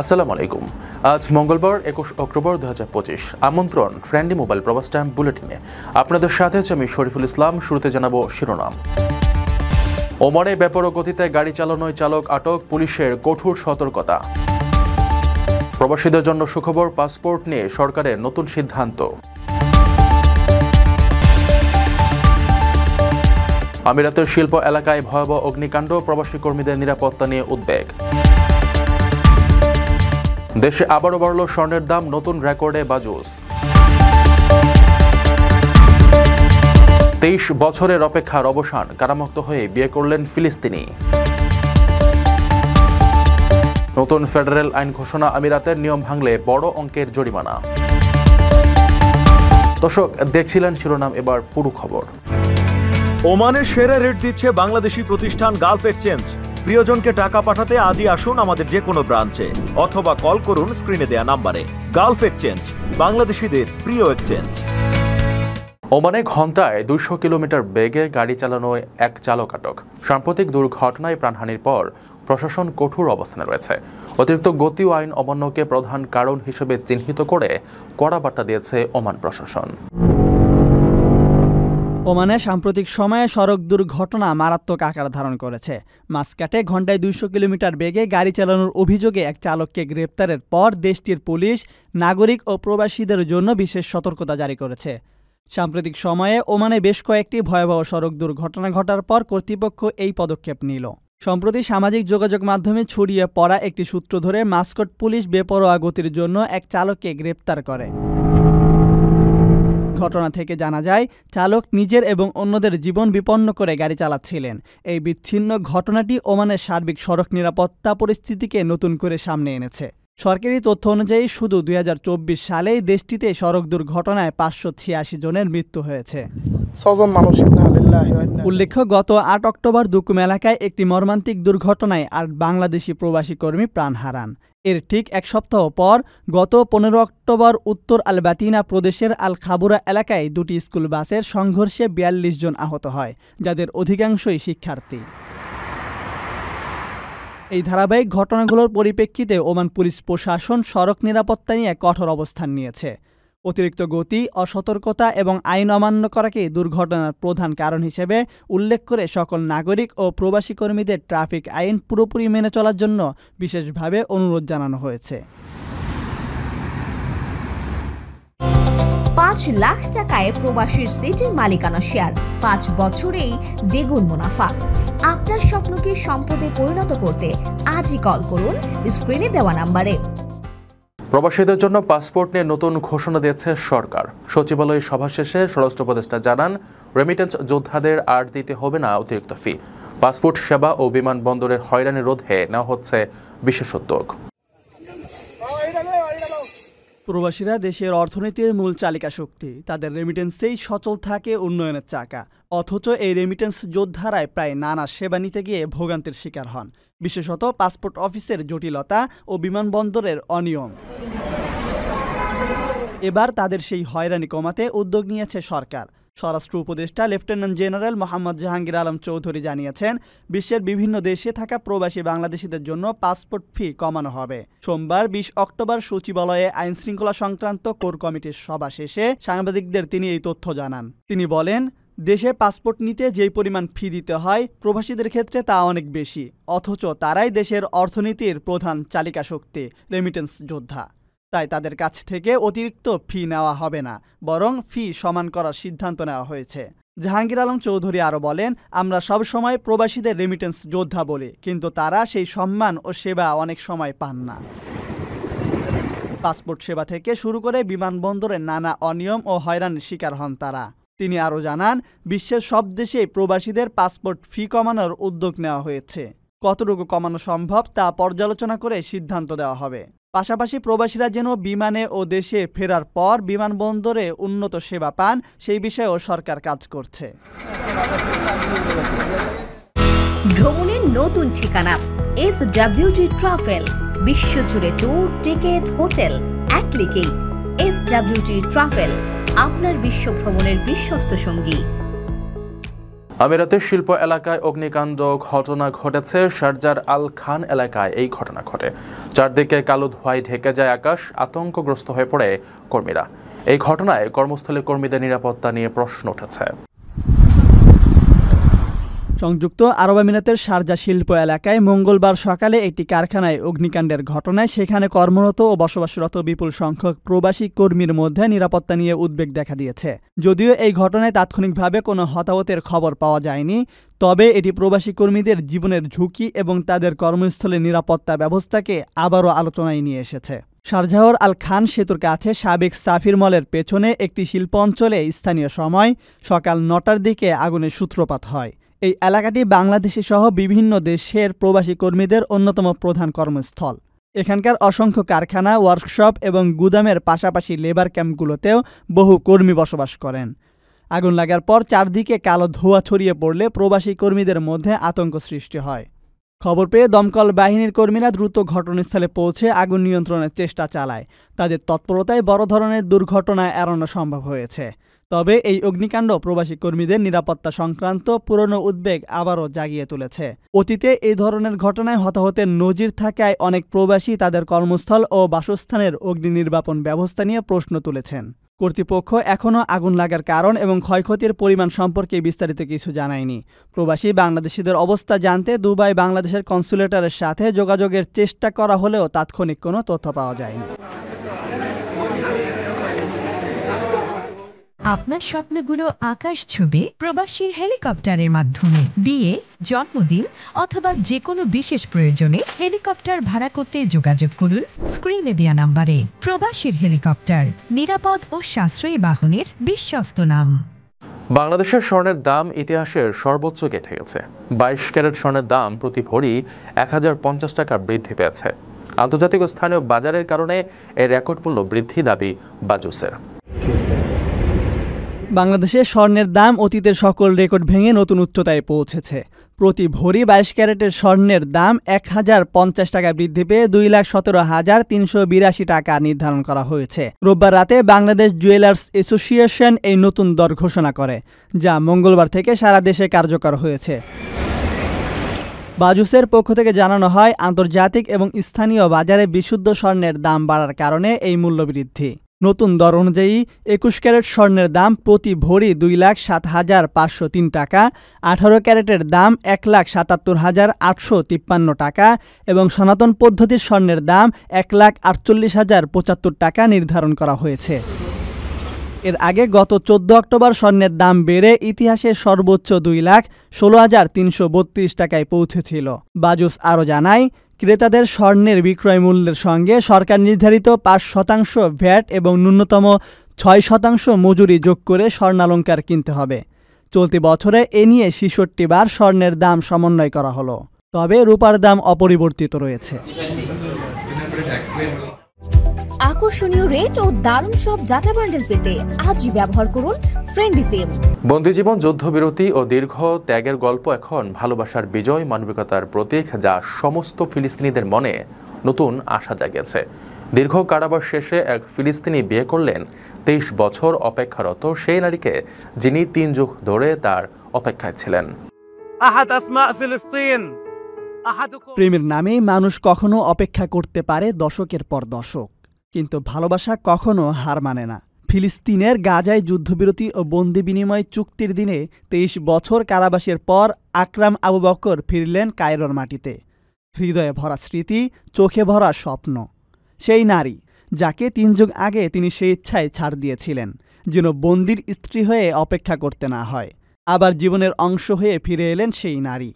আসসালামু আলাইকুম। আজ মঙ্গলবার 21 অক্টোবর 2025। আমন্ত্রণ ফ্রেন্ডলি মোবাইল প্রবাস টাইম বুলেটিনে। আপনাদের সাথে আছি আমি শরীফুল ইসলাম। শুরুতে জানাবো শিরোনাম। ওমানে বেপরোয়া গতিতে গাড়ি চালানোয় চালক আটক, পুলিশের কঠোর সতর্কতা। প্রবাসীদের জন্য সুখবর, পাসপোর্ট নিয়ে সরকারের নতুন সিদ্ধান্ত। আমিরাতের শিল্প এলাকায় ভয়াবহ অগ্নিকাণ্ড, প্রবাসী কর্মীদের নিরাপত্তা নিয়ে উদ্বেগ। দেশে আবারও বাড়ল স্বর্ণের দাম, নতুন রেকর্ডে বাজুস। 23 বছরের অপেক্ষার অবসান, কারামুক্ত হয়ে বিয়ে করলেন ফিলিস্তিনি। নতুন ফেডারেল আইন ঘোষণা, আমিরাতের নিয়ম ভাঙলে বড় অঙ্কের জরিমানা। দর্শক, দেখছিলেন শিরোনাম, এবার পুরো খবর। ওমানে সেরা রেট দিচ্ছে বাংলাদেশি প্রতিষ্ঠান গালফ এক্সচেঞ্জ। প্রিয়জনকে টাকা পাঠাতে আজই আসুন আমাদের যে কোনো ব্রাঞ্চে অথবা কল করুন স্ক্রিনে দেয়া নাম্বারে। গালফ এক্সচেঞ্জ, বাংলাদেশিদের প্রিয় এক্সচেঞ্জ। ওমানে ঘন্টায় 200 কিলোমিটার বেগে গাড়ি চালানোয় এক চালক আটক। সাম্প্রতিক দুর্ঘটনায় প্রাণহানির পর প্রশাসন কঠোর অবস্থানে রয়েছে। অতিরিক্ত গতি ও আইন অমান্যকে প্রধান কারণ হিসেবে চিহ্নিত করে কড়া বার্তা দিয়েছে ওমান প্রশাসন। ওমানে সাম্প্রতিক সময়ে সড়ক দুর্ঘটনা মারাত্মক আকার ধারণ করেছে। মাসকাটে ঘন্টায় 200 কিলোমিটার বেগে গাড়ি চালানোর অভিযোগে এক চালককে গ্রেপ্তারের পর দেশটির পুলিশ নাগরিক ও প্রবাসীদের জন্য বিশেষ সতর্কতা জারি করেছে। সাম্প্রতিক সময়ে ওমানে বেশ কয়েকটি ভয়াবহ সড়ক দুর্ঘটনা ঘটার পর কর্তৃপক্ষ এই পদক্ষেপ নিল। সম্প্রতি সামাজিক যোগাযোগ মাধ্যমে ছড়িয়ে পড়া একটি সূত্র ধরে মাস্কট পুলিশ বেপরোয়া গতির জন্য এক চালককে গ্রেপ্তার করে। ঘটনা থেকে জানা যায়, চালক নিজের এবং অন্যদের জীবন বিপন্ন করে গাড়ি চালাচ্ছিলেন। এই বিচ্ছিন্ন ঘটনাটি ওমানের সার্বিক সড়ক নিরাপত্তা পরিস্থিতিকে নতুন করে সামনে এনেছে। সরকারি তথ্য অনুযায়ী শুধু 2024 সালেই দেশটিতে সড়ক দুর্ঘটনায় 586 জনের মৃত্যু হয়েছে। উল্লেখ্য, গত 8 অক্টোবর দুকুম এলাকায় একটি মর্মান্তিক দুর্ঘটনায় 8 বাংলাদেশি প্রবাসী কর্মী প্রাণ হারান। এর ঠিক এক সপ্তাহ পর গত 15 অক্টোবর উত্তর আল বাতিনা প্রদেশের আল খাবুরা এলাকায় দুটি স্কুল বাসের সংঘর্ষে 42 জন আহত হয়, যাদের অধিকাংশই শিক্ষার্থী। এই ধারাবাহিক ঘটনাগুলোর পরিপ্রেক্ষিতে ওমান পুলিশ প্রশাসন সড়ক নিরাপত্তা নিয়ে কঠোর অবস্থান নিয়েছে। অতিরিক্ত গতি, অসতর্কতা এবং আইন অমান্য করাকে দুর্ঘটনার প্রধান কারণ হিসেবে উল্লেখ করে সকল নাগরিক ও প্রবাসী কর্মীদের ট্রাফিক আইন পুরোপুরি মেনে চলার জন্য বিশেষভাবে অনুরোধ জানানো হয়েছে। 5 লাখ টাকায় প্রবাসীর সিটির মালিকানা শেয়ার, 5 বছরেই দ্বিগুণ মুনাফা। আপনার স্বপ্নকে সম্পদে পরিণত করতে আজই কল করুন স্ক্রিনে দেওয়া নাম্বারে। প্রবাসীদের জন্য পাসপোর্ট নিয়ে নতুন ঘোষণা দিয়েছে সরকার। সচিবালয় সভা শেষে স্বরাষ্ট্র উপদেষ্টা জানান, রেমিটেন্স যোদ্ধাদের আর দিতে হবে না অতিরিক্ত ফি। পাসপোর্ট সেবা ও বিমানবন্দরের হয়রানি রোধে নেওয়া হচ্ছে বিশেষ উদ্যোগ। প্রবাসীরা দেশের অর্থনীতির মূল চালিকা শক্তি। তাদের রেমিটেন্সেই সচল থাকে উন্নয়নের চাকা। অথচ এই রেমিটেন্স যোদ্ধারাই প্রায় নানা সেবা নিতে গিয়ে ভোগান্তির শিকার হন, বিশেষত পাসপোর্ট অফিসের জটিলতা ও বিমানবন্দরের অনিয়ম। এবার তাদের সেই হয়রানি কমাতে উদ্যোগ নিয়েছে সরকার। স্বরাষ্ট্র উপদেষ্টা লেফটেন্যান্ট জেনারেল মোহাম্মদ জাহাঙ্গীর আলম চৌধুরী জানিয়েছেন, বিশ্বের বিভিন্ন দেশে থাকা প্রবাসী বাংলাদেশিদের জন্য পাসপোর্ট ফি কমানো হবে। সোমবার 20 অক্টোবর সচিবালয়ে আইন শৃঙ্খলা সংক্রান্ত কোর কমিটির সভা শেষে সাংবাদিকদের তিনি এই তথ্য জানান। তিনি বলেন, দেশে পাসপোর্ট নিতে যেই পরিমাণ ফি দিতে হয়, প্রবাসীদের ক্ষেত্রে তা অনেক বেশি। অথচ তারাই দেশের অর্থনীতির প্রধান চালিকা শক্তি, রেমিটেন্স যোদ্ধা। তাই তাদের কাছ থেকে অতিরিক্ত ফি নেওয়া হবে না, বরং ফি সমান করার সিদ্ধান্ত নেওয়া হয়েছে। জাহাঙ্গীর আলম চৌধুরী আরও বলেন, আমরা সব সময় প্রবাসীদের রেমিটেন্স যোদ্ধা বলি, কিন্তু তারা সেই সম্মান ও সেবা অনেক সময় পান না। পাসপোর্ট সেবা থেকে শুরু করে বিমানবন্দরের নানা অনিয়ম ও হয়রানির শিকার হন তারা। তিনি আরও জানান, বিশ্বের সব দেশেই প্রবাসীদের পাসপোর্ট ফি কমানোর উদ্যোগ নেওয়া হয়েছে। কতটুকু কমানো সম্ভব তা পর্যালোচনা করে সিদ্ধান্ত দেওয়া হবে। পাশাপাশি প্রবাসীরা যেন বিমানে ও দেশে ফেরার পর বিমানবন্দরে উন্নত সেবা পান, সেই বিষয়েও সরকার কাজ করছে। ভ্রমণের নতুন ঠিকানা SWG ট্রাভেল। বিশ্বজুড়ে ট্যুর, টিকেট, হোটেল এক ক্লিকেই। SWG ট্রাভেল, আপনার বিশ্ব ভ্রমণের বিশ্বস্ত সঙ্গী। আমিরাতের শিল্প এলাকায় অগ্নিকাণ্ড ঘটনা ঘটেছে। শারজার আল খান এলাকায় এই ঘটনা ঘটে। চারদিকে কালো ধোঁয়ায় ঢেকে যায় আকাশ। আতঙ্কগ্রস্ত হয়ে পড়ে কর্মীরা। এই ঘটনায় কর্মস্থলে কর্মীদের নিরাপত্তা নিয়ে প্রশ্ন উঠেছে। সংযুক্ত আরব আমিরাতের শারজা শিল্প এলাকায় মঙ্গলবার সকালে একটি কারখানায় অগ্নিকাণ্ডের ঘটনায় সেখানে কর্মরত ও বসবাসরত বিপুল সংখ্যক প্রবাসী কর্মীর মধ্যে নিরাপত্তা নিয়ে উদ্বেগ দেখা দিয়েছে। যদিও এই ঘটনায় তাৎক্ষণিকভাবে কোনো হতাহতের খবর পাওয়া যায়নি, তবে এটি প্রবাসী কর্মীদের জীবনের ঝুঁকি এবং তাদের কর্মস্থলের নিরাপত্তা ব্যবস্থাকে আবারও আলোচনায় নিয়ে এসেছে। শারজাহর আল খান সেতুর কাছে সাবেক সাফির মলের পেছনে একটি শিল্প অঞ্চলে স্থানীয় সময় সকাল ৯টার দিকে আগুনের সূত্রপাত হয়। এই এলাকাটি বাংলাদেশি সহ বিভিন্ন দেশের প্রবাসী কর্মীদের অন্যতম প্রধান কর্মস্থল। এখানকার অসংখ্য কারখানা, ওয়ার্কশপ এবং গুদামের পাশাপাশি লেবার ক্যাম্পগুলোতেও বহু কর্মী বসবাস করেন। আগুন লাগার পর চারদিকে কালো ধোঁয়া ছড়িয়ে পড়লে প্রবাসী কর্মীদের মধ্যে আতঙ্ক সৃষ্টি হয়। খবর পেয়ে দমকল বাহিনীর কর্মীরা দ্রুত ঘটনাস্থলে পৌঁছে আগুন নিয়ন্ত্রণের চেষ্টা চালায়। তাদের তৎপরতায় বড় ধরনের দুর্ঘটনা এড়ানো সম্ভব হয়েছে। তবে এই অগ্নিকাণ্ড প্রবাসী কর্মীদের নিরাপত্তা সংক্রান্ত পুরনো উদ্বেগ আবারও জাগিয়ে তুলেছে। অতীতে এই ধরনের ঘটনায় হতাহতের নজির থাকায় অনেক প্রবাসী তাদের কর্মস্থল ও বাসস্থানের অগ্নি নির্বাপন ব্যবস্থা নিয়ে প্রশ্ন তুলেছেন। কর্তৃপক্ষ এখনও আগুন লাগার কারণ এবং ক্ষয়ক্ষতির পরিমাণ সম্পর্কে বিস্তারিত কিছু জানায়নি। প্রবাসী বাংলাদেশিদের অবস্থা জানতে দুবাই বাংলাদেশের কনসুলেটরের সাথে যোগাযোগের চেষ্টা করা হলেও তাৎক্ষণিক কোনো তথ্য পাওয়া যায়নি। আপনার স্বপ্নগুলো আকাশ ছবি প্রবাসীর হেলিকপ্টারের মাধ্যমে। বিয়ে, জন্মদিন অথবা যে কোনো বিশেষ প্রয়োজনে হেলিকপ্টার ভাড়া করতে যোগাযোগ করুন স্ক্রিনে দেয়া নাম্বারে। প্রবাসীর হেলিকপ্টার, নিরাপদ ও সাশ্রয়ী বাহনের বিশ্বস্ত নাম। বাংলাদেশের স্বর্ণের দাম ইতিহাসের সর্বোচ্চ গেটে গেছে। 22 ক্যারেট স্বর্ণের দাম প্রতি ভরি 1050 টাকা বৃদ্ধি পেয়েছে। আন্তর্জাতিক ও স্থানীয় বাজারের কারণে এই রেকর্ড মূল্য বৃদ্ধি দাবি বাজুসের। বাংলাদেশে স্বর্ণের দাম অতীতের সকল রেকর্ড ভেঙে নতুন উচ্চতায় পৌঁছেছে। প্রতি ভরি 22 ক্যারেটের স্বর্ণের দাম 1050 টাকা বৃদ্ধি পেয়ে 2,17,382 টাকা নির্ধারণ করা হয়েছে। রোববার রাতে বাংলাদেশ জুয়েলার্স অ্যাসোসিয়েশন এই নতুন দর ঘোষণা করে, যা মঙ্গলবার থেকে সারা দেশে কার্যকর হয়েছে। বাজুসের পক্ষ থেকে জানানো হয়, আন্তর্জাতিক এবং স্থানীয় বাজারে বিশুদ্ধ স্বর্ণের দাম বাড়ার কারণে এই মূল্যবৃদ্ধি। নতুন দর অনুযায়ী 21 ক্যারেট স্বর্ণের দাম প্রতি ভরি 2,07,503 টাকা, 18 ক্যারেটের দাম 1,77,853 টাকা এবং সনাতন পদ্ধতির স্বর্ণের দাম 1,48,075 টাকা নির্ধারণ করা হয়েছে। এর আগে গত 14 অক্টোবর স্বর্ণের দাম বেড়ে ইতিহাসের সর্বোচ্চ 2,16,332 টাকায় পৌঁছেছিল। বাজুস আরও জানায়, ক্রেতাদের স্বর্ণের বিক্রয় মূল্যের সঙ্গে সরকার নির্ধারিত 5% ভ্যাট এবং ন্যূনতম 6% মজুরি যোগ করে স্বর্ণালংকার কিনতে হবে। চলতি বছরে এ নিয়ে 66 বার স্বর্ণের দাম সমন্বয় করা হলো। তবে রূপার দাম অপরিবর্তিত রয়েছে। আকর্ষণীয় রেট ও দারুণ সব ডাটা বান্ডেল পেতে আজই ব্যবহার করুন ফ্রেন্ডলি সিম। বন্দিজীবন, যুদ্ধবিরতি ও দীর্ঘ ত্যাগের গল্প এখন ভালোবাসার বিজয়, মানবিকতার প্রতীক, যা সমস্ত ফিলিস্তিনিদের মনে নতুন আশা জাগিয়েছে। দীর্ঘ কারাবাস শেষে এক ফিলিস্তিনি বিয়ে করলেন 23 বছর অপেক্ষারত সেই নারীকে, যিনি 3 যুগ ধরে তার অপেক্ষায় ছিলেন। প্রেমের নামে মানুষ কখনো অপেক্ষা করতে পারে দশকের পর দশক, কিন্তু ভালোবাসা কখনো হার মানে না। ফিলিস্তিনের গাজায় যুদ্ধবিরতি ও বন্দি বিনিময় চুক্তির দিনে 23 বছর কারাবাসের পর আকরাম আবু বকর ফিরলেন কায়রোর মাটিতে। হৃদয়ে ভরা স্মৃতি, চোখে ভরা স্বপ্ন। সেই নারী যাকে 3 যুগ আগে তিনি স্বেচ্ছায় ছাড় দিয়েছিলেন, যেন বন্দির স্ত্রী হয়ে অপেক্ষা করতে না হয়। আবার জীবনের অংশ হয়ে ফিরে এলেন সেই নারী।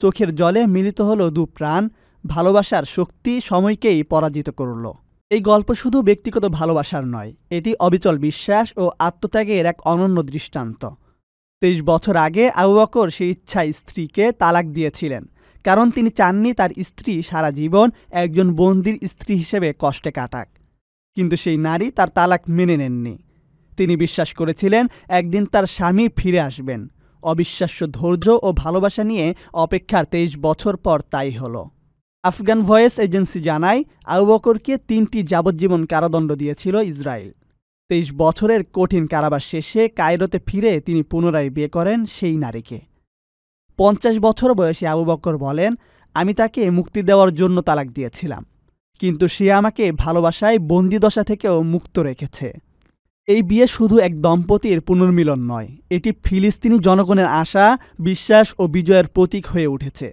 চোখের জলে মিলিত হলো দু প্রাণ। ভালোবাসার শক্তি সময়কেই পরাজিত করল। এই গল্প শুধু ব্যক্তিগত ভালোবাসার নয়, এটি অবিচল বিশ্বাস ও আত্মত্যাগের এক অনন্য দৃষ্টান্ত। 23 বছর আগে আবু বকর সেই ইচ্ছায় স্ত্রীকে তালাক দিয়েছিলেন, কারণ তিনি চাননি তার স্ত্রী সারা জীবন একজন বন্দির স্ত্রী হিসেবে কষ্টে কাটাক। কিন্তু সেই নারী তার তালাক মেনে নেননি। তিনি বিশ্বাস করেছিলেন একদিন তার স্বামী ফিরে আসবেন। অবিশ্বাস্য ধৈর্য ও ভালোবাসা নিয়ে অপেক্ষার 23 বছর পর তাই হলো। আফগান ভয়েস এজেন্সি জানায়, আবু বকরকে 3টি যাবজ্জীবন কারাদণ্ড দিয়েছিল ইসরায়েল। 23 বছরের কঠিন কারাবাস শেষে কায়রোতে ফিরে তিনি পুনরায় বিয়ে করেন সেই নারীকে। 50 বছর বয়সী আবু বকর বলেন, আমি তাকে মুক্তি দেওয়ার জন্য তালাক দিয়েছিলাম, কিন্তু সে আমাকে ভালোবাসায় বন্দিদশা থেকেও মুক্ত রেখেছে। এই বিয়ে শুধু এক দম্পতির পুনর্মিলন নয়, এটি ফিলিস্তিনি জনগণের আশা, বিশ্বাস ও বিজয়ের প্রতীক হয়ে উঠেছে।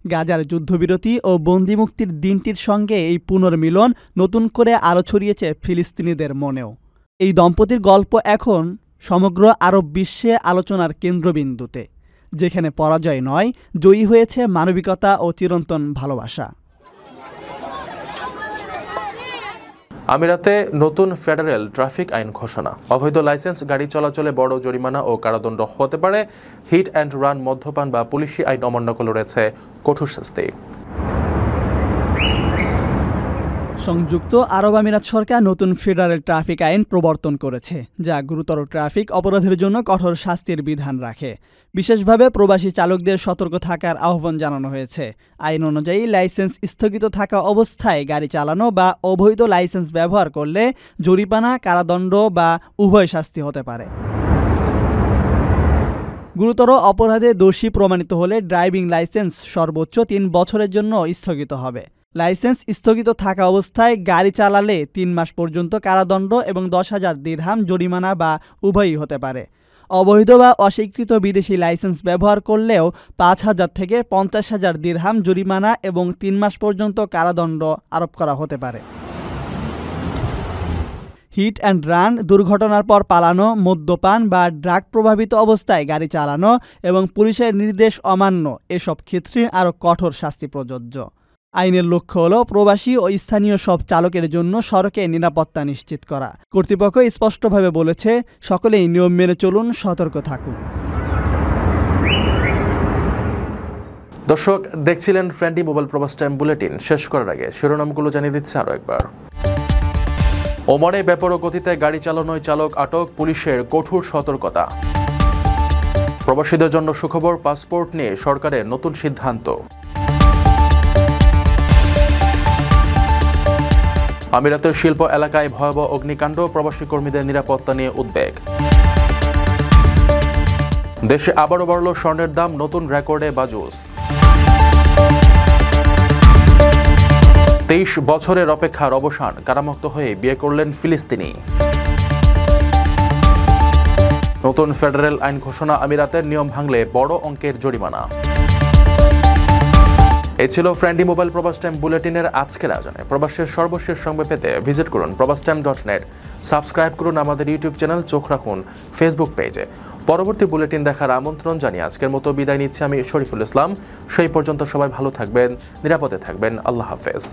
গাজার যুদ্ধবিরতি ও বন্দিমুক্তির দিনটির সঙ্গে এই পুনর্মিলন নতুন করে আলো ছড়িয়েছে ফিলিস্তিনিদের মনেও। এই দম্পতির গল্প এখন সমগ্র আরব বিশ্বে আলোচনার কেন্দ্রবিন্দুতে, যেখানে পরাজয় নয়, জয়ী হয়েছে মানবিকতা ও চিরন্তন ভালোবাসা। আমিরাতে নতুন ফেডারেল ট্রাফিক আইন ঘোষণা। অবৈধ লাইসেন্স গাড়ি চলাচলে বড় জরিমানা ও কারাদণ্ড হতে পারে। হিট অ্যান্ড রান, মদ্যপান বা পুলিশি আইন অমান্য করলে রয়েছে কঠোর শাস্তি। সংযুক্ত আরব আমিরাত সরকার নতুন ফেডারেল ট্রাফিক আইন প্রবর্তন করেছে, যা গুরুতর ট্রাফিক অপরাধের জন্য কঠোর শাস্তির বিধান রাখে। বিশেষভাবে প্রবাসী চালকদের সতর্ক থাকার আহ্বান জানানো হয়েছে। আইন অনুযায়ী লাইসেন্স স্থগিত থাকা অবস্থায় গাড়ি চালানো বা অবৈধ লাইসেন্স ব্যবহার করলে জরিমানা, কারাদণ্ড বা উভয় শাস্তি হতে পারে। গুরুতর অপরাধে দোষী প্রমাণিত হলে ড্রাইভিং লাইসেন্স সর্বোচ্চ 3 বছরের জন্য স্থগিত হবে। লাইসেন্স স্থগিত থাকা অবস্থায় গাড়ি চালালে 3 মাস পর্যন্ত কারাদণ্ড এবং 10,000 দিরহাম জরিমানা বা উভয়ই হতে পারে। অবৈধ বা অস্বীকৃত বিদেশি লাইসেন্স ব্যবহার করলেও 5,000 থেকে 50,000 দিরহাম জরিমানা এবং 3 মাস পর্যন্ত কারাদণ্ড আরোপ করা হতে পারে। হিট অ্যান্ড রান, দুর্ঘটনার পর পালানো, মদ্যপান বা ড্রাগ প্রভাবিত অবস্থায় গাড়ি চালানো এবং পুলিশের নির্দেশ অমান্য, এসব ক্ষেত্রে আরও কঠোর শাস্তি প্রযোজ্য। আইনের লক্ষ্য হল প্রবাসী ও স্থানীয় সব চালকের জন্য সড়কে নিরাপত্তা নিশ্চিত করা। কর্তৃপক্ষ স্পষ্টভাবে বলেছে, সকলেই নিয়ম মেনে চলুন, সতর্ক থাকুন। দর্শক, দেখছিলেন ফ্রেন্ডলি মোবাইল প্রবাস টাইম বুলেটিন। শেষ করার আগে শিরোনামগুলো জানিয়ে দিচ্ছে আরও একবার। ওমানে বেপরোয়া গতিতে গাড়ি চালানোয় চালক আটক, পুলিশের কঠোর সতর্কতা। প্রবাসীদের জন্য সুখবর, পাসপোর্ট নিয়ে সরকারের নতুন সিদ্ধান্ত। আমিরাতের শিল্প এলাকায় ভয়াবহ অগ্নিকাণ্ড, প্রবাসী কর্মীদের নিরাপত্তা নিয়ে উদ্বেগ। দেশে আবারও বাড়ল স্বর্ণের দাম, নতুন রেকর্ডে বাজুস। 23 বছরের অপেক্ষার অবসান, কারামুক্ত হয়ে বিয়ে করলেন ফিলিস্তিনি। নতুন ফেডারেল আইন ঘোষণা, আমিরাতের নিয়ম ভাঙলে বড় অঙ্কের জরিমানা। এই ছিল ফ্রেন্ডলি মোবাইল প্রবাস টাইম বুলেটিনের আজকের আয়োজনে। প্রবাসের সর্বশেষ সংবাদ পেতে ভিজিট করুন probastimes.net, সাবস্ক্রাইব করুন আমাদের ইউটিউব চ্যানেল, চোখ রাখুন ফেসবুক পেজে। পরবর্তী বুলেটিন দেখার আমন্ত্রণ জানিয়ে আজকের মতো বিদায় নিচ্ছি আমি শরীফুল ইসলাম। সেই পর্যন্ত সবাই ভালো থাকবেন, নিরাপদে থাকবেন। আল্লাহ হাফেজ।